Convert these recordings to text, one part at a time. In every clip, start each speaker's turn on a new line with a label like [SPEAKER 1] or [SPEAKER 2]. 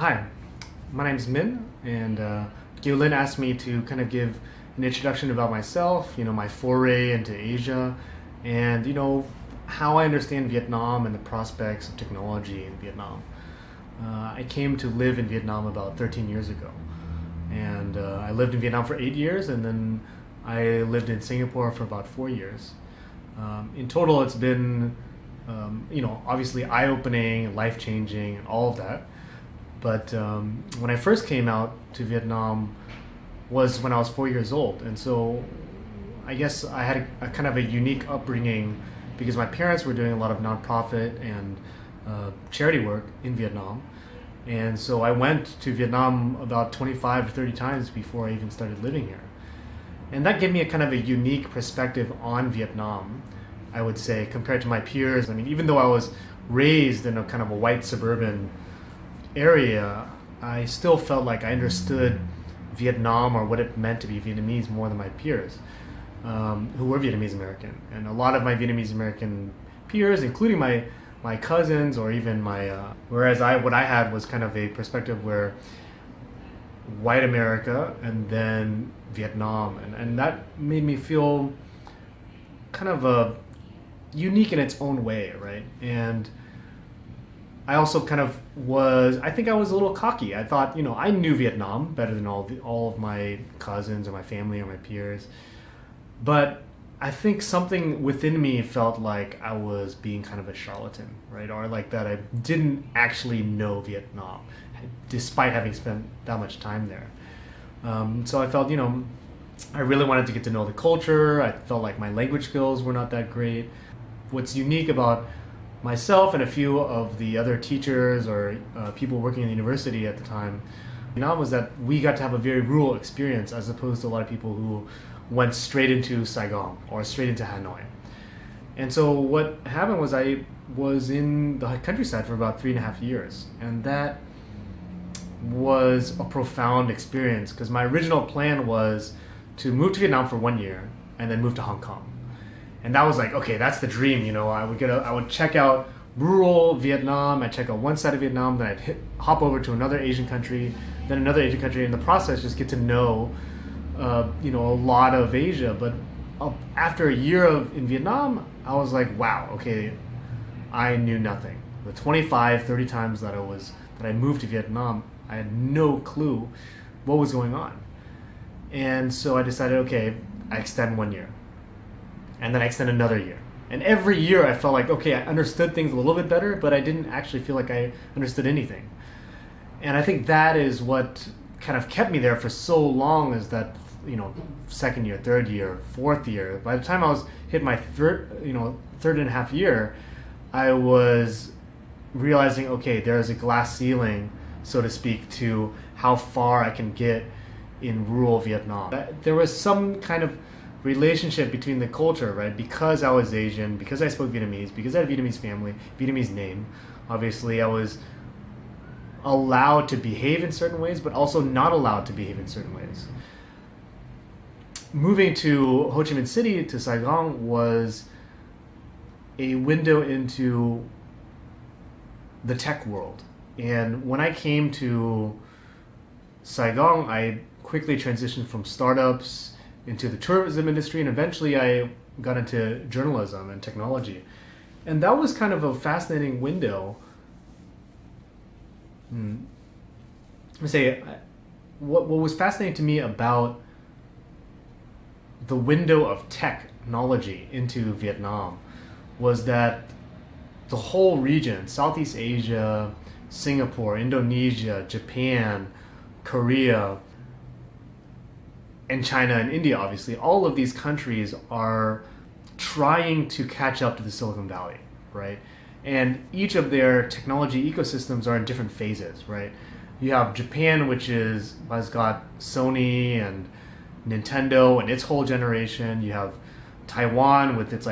[SPEAKER 1] Hi, my name's Min, and Gilin asked me to kind of give an introduction about myself, my foray into Asia, and, how I understand Vietnam and the prospects of technology in Vietnam. I came to live in Vietnam about 13 years ago, and I lived in Vietnam for 8 years, and then I lived in Singapore for about 4 years. In total, it's been, obviously eye-opening, life-changing, and all of that. But when I first came out to Vietnam was when I was 4 years old. And so I guess I had a kind of a unique upbringing because my parents were doing a lot of nonprofit and charity work in Vietnam. And so I went to Vietnam about 25 to 30 times before I even started living here. And that gave me a kind of a unique perspective on Vietnam, I would say, compared to my peers. I mean, even though I was raised in a kind of a white suburban area, I still felt like I understood Vietnam or what it meant to be Vietnamese more than my peers, who were Vietnamese American. And a lot of my Vietnamese American peers, including my cousins or even whereas what I had was kind of a perspective where white America and then Vietnam, and that made me feel kind of unique in its own way, right? And I also I think I was a little cocky. I thought, I knew Vietnam better than all of my cousins or my family or my peers. But I think something within me felt like I was being kind of a charlatan, right? Or like that I didn't actually know Vietnam, despite having spent that much time there. So I felt, I really wanted to get to know the culture. I felt like my language skills were not that great. What's unique about myself and a few of the other teachers or people working in the university at the time, was that we got to have a very rural experience as opposed to a lot of people who went straight into Saigon or straight into Hanoi. And so what happened was I was in the countryside for about 3.5 years, and that was a profound experience because my original plan was to move to Vietnam for 1 year and then move to Hong Kong. And that was like, okay, that's the dream, I would check out rural Vietnam, I'd check out one side of Vietnam, then I'd hop over to another Asian country, then another Asian country, in the process just get to know, a lot of Asia. But after a year in Vietnam, I was like, wow, okay, I knew nothing. The 25, 30 times that I moved to Vietnam, I had no clue what was going on. And so I decided, okay, I extend 1 year. And then I extend another year. And every year I felt like, okay, I understood things a little bit better, but I didn't actually feel like I understood anything. And I think that is what kind of kept me there for so long, is that, second year, third year, fourth year. By the time I was hit my third and a half year, I was realizing, okay, there's a glass ceiling, so to speak, to how far I can get in rural Vietnam. There was some kind of relationship between the culture, right? Because I was Asian, because I spoke Vietnamese, because I had a Vietnamese family, Vietnamese name, obviously I was allowed to behave in certain ways, but also not allowed to behave in certain ways. Moving to Ho Chi Minh City, to Saigon, was a window into the tech world. And when I came to Saigon, I quickly transitioned from startups into the tourism industry, and eventually I got into journalism and technology. And that was kind of a fascinating window. Let me say, what was fascinating to me about the window of technology into Vietnam was that the whole region, Southeast Asia, Singapore, Indonesia, Japan, Korea, and China and India, obviously, all of these countries are trying to catch up to the Silicon Valley, right? And each of their technology ecosystems are in different phases, right? You have Japan, which has got Sony and Nintendo and its whole generation. You have Taiwan with its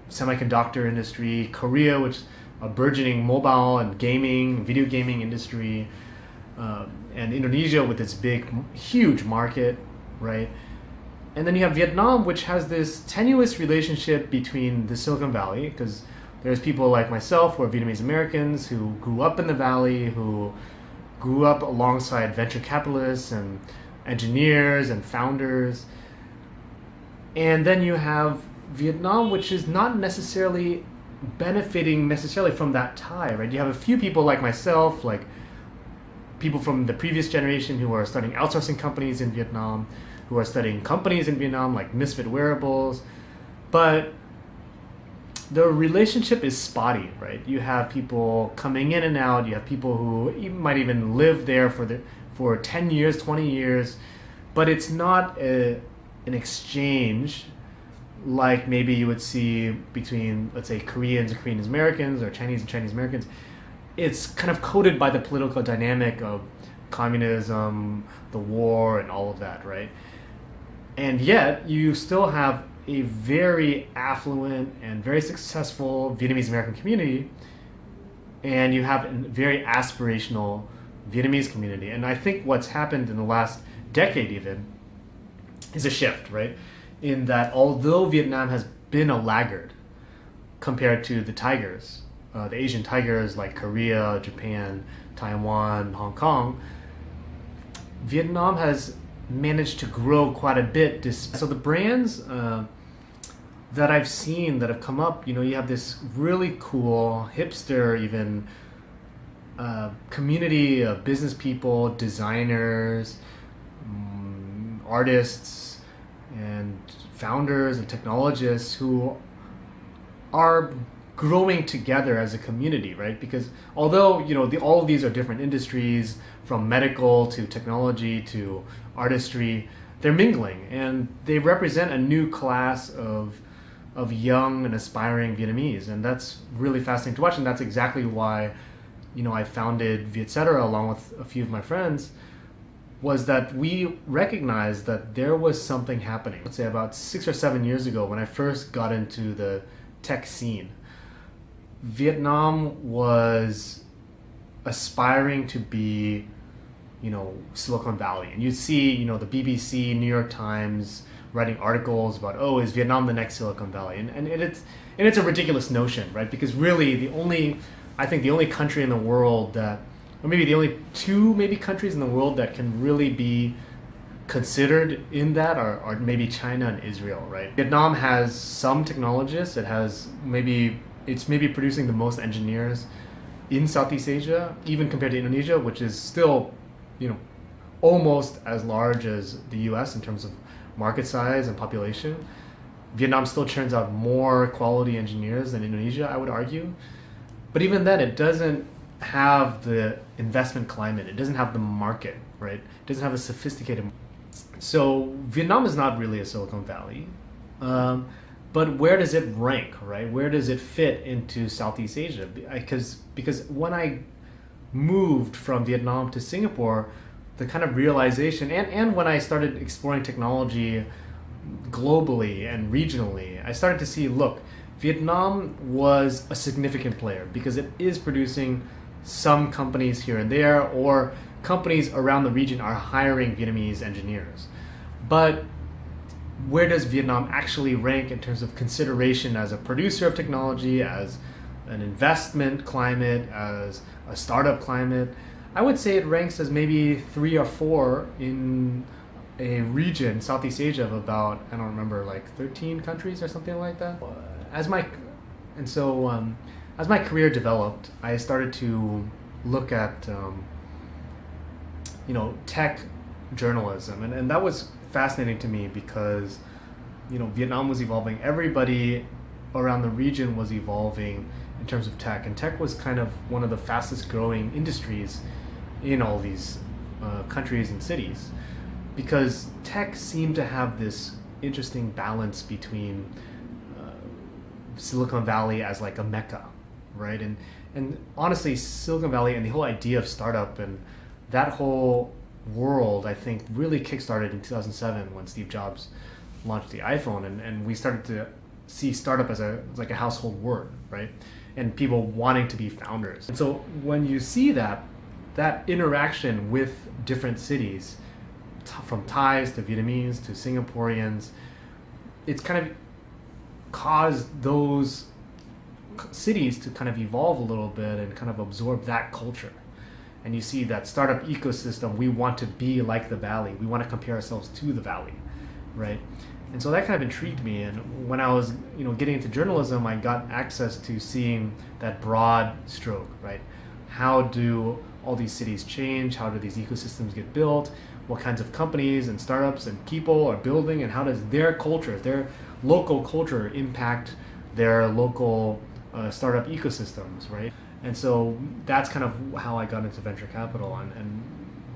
[SPEAKER 1] semiconductor industry, Korea, which is a burgeoning mobile and video gaming industry, and Indonesia with its huge market, right? And then you have Vietnam, which has this tenuous relationship between the Silicon Valley, because There's people like myself who are Vietnamese Americans who grew up in the valley, who grew up alongside venture capitalists and engineers and founders. And then you have Vietnam, which is not necessarily benefiting necessarily from that tie, right? You have a few people like myself, like people from the previous generation who are starting outsourcing companies in Vietnam, who are studying companies in Vietnam like Misfit Wearables, but the relationship is spotty, right? You have people coming in and out. You have people who might even live there for 10 years, 20 years, but it's not an exchange like maybe you would see between, let's say, Koreans and Korean Americans or Chinese and Chinese Americans. It's kind of coded by the political dynamic of communism, the war, and all of that, right? And yet, you still have a very affluent and very successful Vietnamese American community, and you have a very aspirational Vietnamese community. And I think what's happened in the last decade even is a shift, right? In that although Vietnam has been a laggard compared to the tigers, the Asian tigers like Korea, Japan, Taiwan, Hong Kong, Vietnam has managed to grow quite a bit. So the brands that I've seen that have come up, you have this really cool hipster even community of business people, designers, artists, and founders and technologists who are growing together as a community, right? Because although all of these are different industries, from medical to technology to artistry, they're mingling, and they represent a new class of young and aspiring Vietnamese, and that's really fascinating to watch. And that's exactly why I founded Vietcetera along with a few of my friends, was that we recognized that there was something happening. Let's say about 6 or 7 years ago, when I first got into the tech scene, Vietnam was aspiring to be, Silicon Valley. And you'd see, the BBC, New York Times writing articles about, is Vietnam the next Silicon Valley? And it's a ridiculous notion, right? Because really the only country in the world that, or maybe the only two countries in the world that can really be considered in that are maybe China and Israel, right? Vietnam has some technologists. It's maybe producing the most engineers in Southeast Asia, even compared to Indonesia, which is still, almost as large as the US in terms of market size and population. Vietnam still churns out more quality engineers than Indonesia, I would argue. But even then, it doesn't have the investment climate. It doesn't have the market, right? It doesn't have a sophisticated. So Vietnam is not really a Silicon Valley. But where does it rank, right? Where does it fit into Southeast Asia? Because when I moved from Vietnam to Singapore, the kind of realization, and when I started exploring technology globally and regionally, I started to see, look, Vietnam was a significant player because it is producing some companies here and there, or companies around the region are hiring Vietnamese engineers. But where does Vietnam actually rank in terms of consideration as a producer of technology, as an investment climate, as a startup climate? I would say it ranks as maybe 3 or 4 in a region, Southeast Asia, of about, I don't remember, like 13 countries or something like that. As my career developed, I started to look at tech journalism, and that was fascinating to me because Vietnam was evolving. Everybody around the region was evolving in terms of tech, and tech was kind of one of the fastest growing industries in all these countries and cities, because tech seemed to have this interesting balance between Silicon Valley as like a mecca, right? And honestly, Silicon Valley and the whole idea of startup and that whole world, I think, really kickstarted in 2007 when Steve Jobs launched the iPhone, and we started to see startup as a household word, right? And people wanting to be founders. And so when you see that interaction with different cities, from Thais to Vietnamese to Singaporeans, it's kind of caused those cities to kind of evolve a little bit and kind of absorb that culture. And you see that startup ecosystem, we want to be like the Valley. We want to compare ourselves to the Valley, right? And so that kind of intrigued me. And when I was, getting into journalism, I got access to seeing that broad stroke, right? How do all these cities change? How do these ecosystems get built? What kinds of companies and startups and people are building, and how does their culture, their local culture, impact their local startup ecosystems, right? And so that's kind of how I got into venture capital. And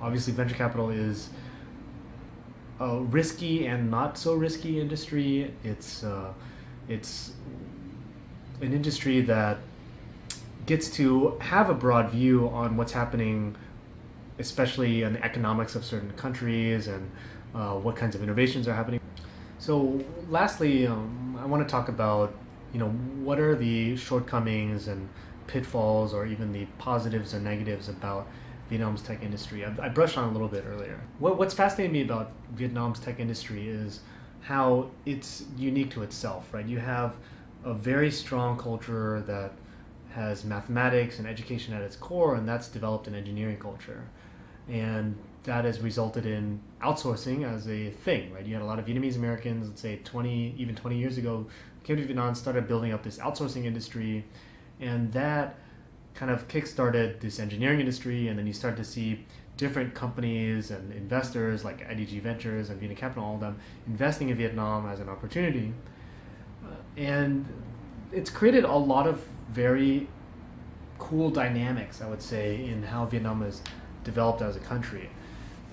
[SPEAKER 1] obviously venture capital is a risky and not so risky industry. It's an industry that gets to have a broad view on what's happening, especially in the economics of certain countries and what kinds of innovations are happening. So lastly, I want to talk about, what are the shortcomings and pitfalls, or even the positives or negatives about Vietnam's tech industry. I brushed on a little bit earlier. What's fascinating me about Vietnam's tech industry is how it's unique to itself, right? You have a very strong culture that has mathematics and education at its core, and that's developed an engineering culture. And that has resulted in outsourcing as a thing, right? You had a lot of Vietnamese Americans, let's say 20 years ago, came to Vietnam, started building up this outsourcing industry, and that kind of kickstarted this engineering industry. And then you start to see different companies and investors like IDG Ventures and Viet Capital, all of them investing in Vietnam as an opportunity. And it's created a lot of very cool dynamics, I would say, in how Vietnam has developed as a country.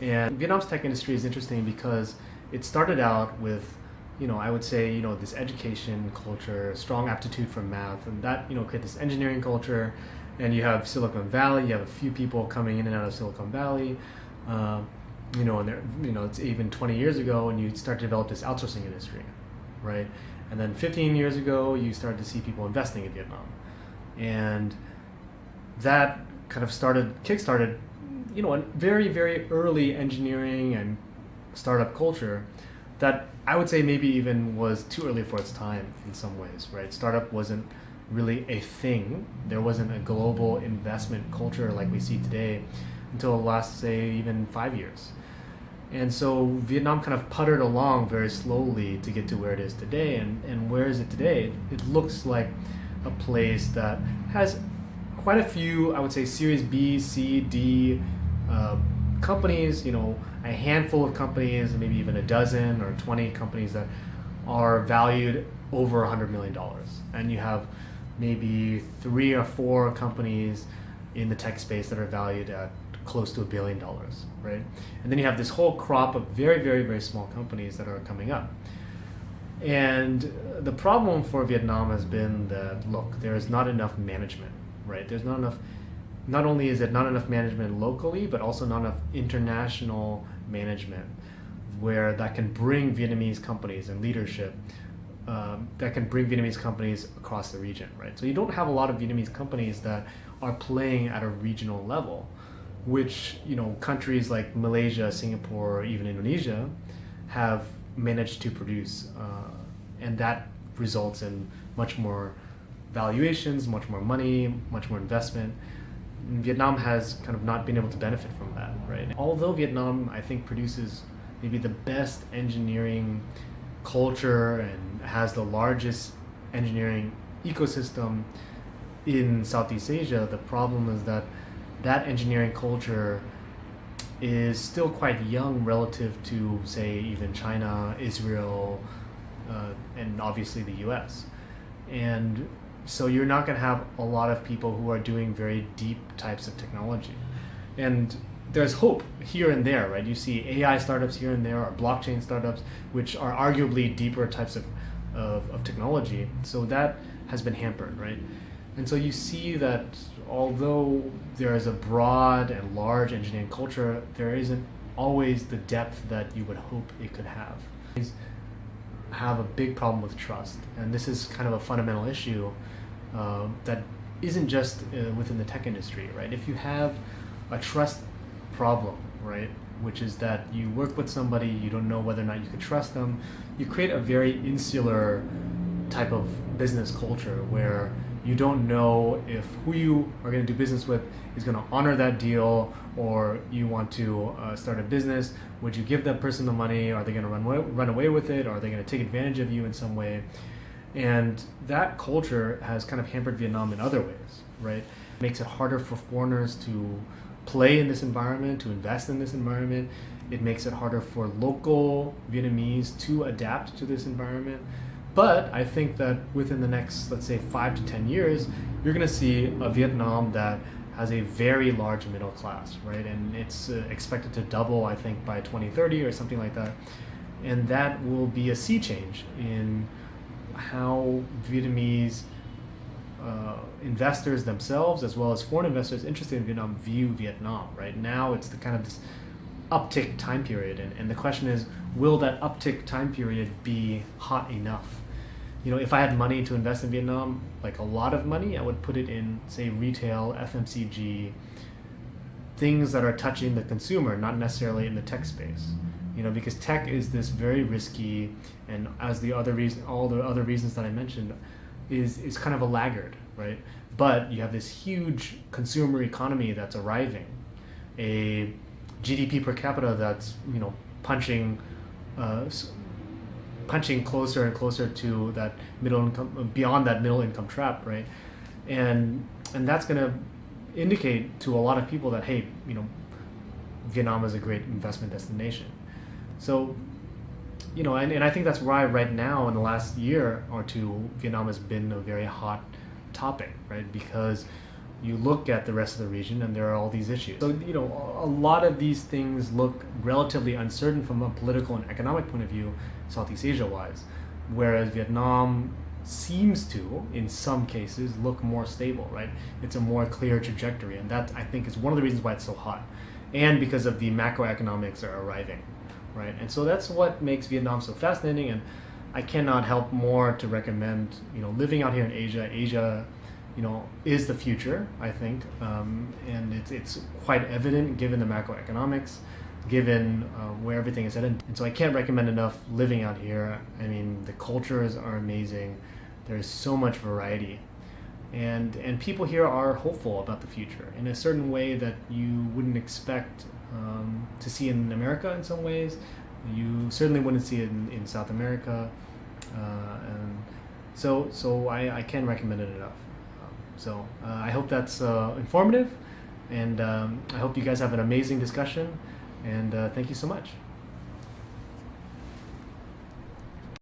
[SPEAKER 1] And Vietnam's tech industry is interesting because it started out with, I would say, this education culture, strong aptitude for math, and that, create this engineering culture. And you have Silicon Valley, you have a few people coming in and out of Silicon Valley, and there, it's even 20 years ago, and you start to develop this outsourcing industry, right? And then 15 years ago, you started to see people investing in Vietnam. And that kind of kickstarted, a very, very early engineering and startup culture that I would say maybe even was too early for its time in some ways, right? Startup wasn't really a thing. There wasn't a global investment culture like we see today until the last, say, even 5 years. And so Vietnam kind of puttered along very slowly to get to where it is today. And where is it today? It looks like a place that has quite a few, I would say, Series B, C, D companies, a handful of companies, maybe even a dozen or 20 companies that are valued over $100 million. And you have maybe 3 or 4 companies in the tech space that are valued at close to $1 billion, right? And then you have this whole crop of very, very, very small companies that are coming up. And the problem for Vietnam has been that, look, there is not enough management, right? There's not enough, not only is it not enough management locally, but also not enough international management that can bring Vietnamese companies and leadership that can bring Vietnamese companies across the region, right? So you don't have a lot of Vietnamese companies that are playing at a regional level, which, countries like Malaysia, Singapore, or even Indonesia have managed to produce. And that results in much more valuations, much more money, much more investment. And Vietnam has kind of not been able to benefit from that, right? Although Vietnam, I think, produces maybe the best engineering culture and has the largest engineering ecosystem in Southeast Asia, the problem is that that engineering culture is still quite young relative to, say, even China, Israel, and obviously the US. And so you're not going to have a lot of people who are doing very deep types of technology. And there's hope here and there, right? You see AI startups here and there, or blockchain startups, which are arguably deeper types of technology. So that has been hampered, right? And so you see that although there is a broad and large engineering culture, there isn't always the depth that you would hope it could have. Have a big problem with trust, and this is kind of a fundamental issue that isn't just within the tech industry, right? If you have a trust problem, right, which is that you work with somebody, you don't know whether or not you can trust them, you create a very insular type of business culture where you don't know if who you are going to do business with is going to honor that deal, or you want to start a business. Would you give that person the money? Are they going to run away with it? Are they going to take advantage of you in some way? And that culture has kind of hampered Vietnam in other ways, right? It makes it harder for foreigners to play in this environment, to invest in this environment. It makes it harder for local Vietnamese to adapt to this environment. But I think that within the next, let's say, 5 to 10 years, you're going to see a Vietnam that has a very large middle class, right? And it's expected to double, I think, by 2030 or something like that. And that will be a sea change in how Vietnamese investors themselves, as well as foreign investors interested in Vietnam, view Vietnam. Right now, it's the kind of this uptick time period, and the question is, will that uptick time period be hot enough? You know, if I had money to invest in Vietnam, like a lot of money, I would put it in, say, retail, FMCG, things that are touching the consumer, not necessarily in the tech space. You know, because tech is this very risky, and as the other reason, all the other reasons that I mentioned, is kind of a laggard, right? But you have this huge consumer economy that's arriving, a GDP per capita that's, you know, punching closer and closer to that middle income, beyond that middle income trap, right? And that's going to indicate to a lot of people that, hey, you know, Vietnam is a great investment destination. So, you know, and I think that's why right now in the last year or two, Vietnam has been a very hot topic, right? Because you look at the rest of the region and there are all these issues. So, you know, a lot of these things look relatively uncertain from a political and economic point of view, Southeast Asia-wise, whereas Vietnam seems to, in some cases, look more stable, right? It's a more clear trajectory, and that, I think, is one of the reasons why it's so hot, and because of the macroeconomics are arriving, right? And so that's what makes Vietnam so fascinating, and I cannot help more to recommend, you know, living out here in Asia. Asia, you know, is the future, I think, and it's quite evident given the macroeconomics, given where everything is headed. And so I can't recommend enough living out here. I mean, the cultures are amazing. There's so much variety, and people here are hopeful about the future in a certain way that you wouldn't expect to see in America in some ways. You certainly wouldn't see it in South America, and so I can't recommend it enough. So I hope that's informative, and I hope you guys have an amazing discussion, and thank you so much.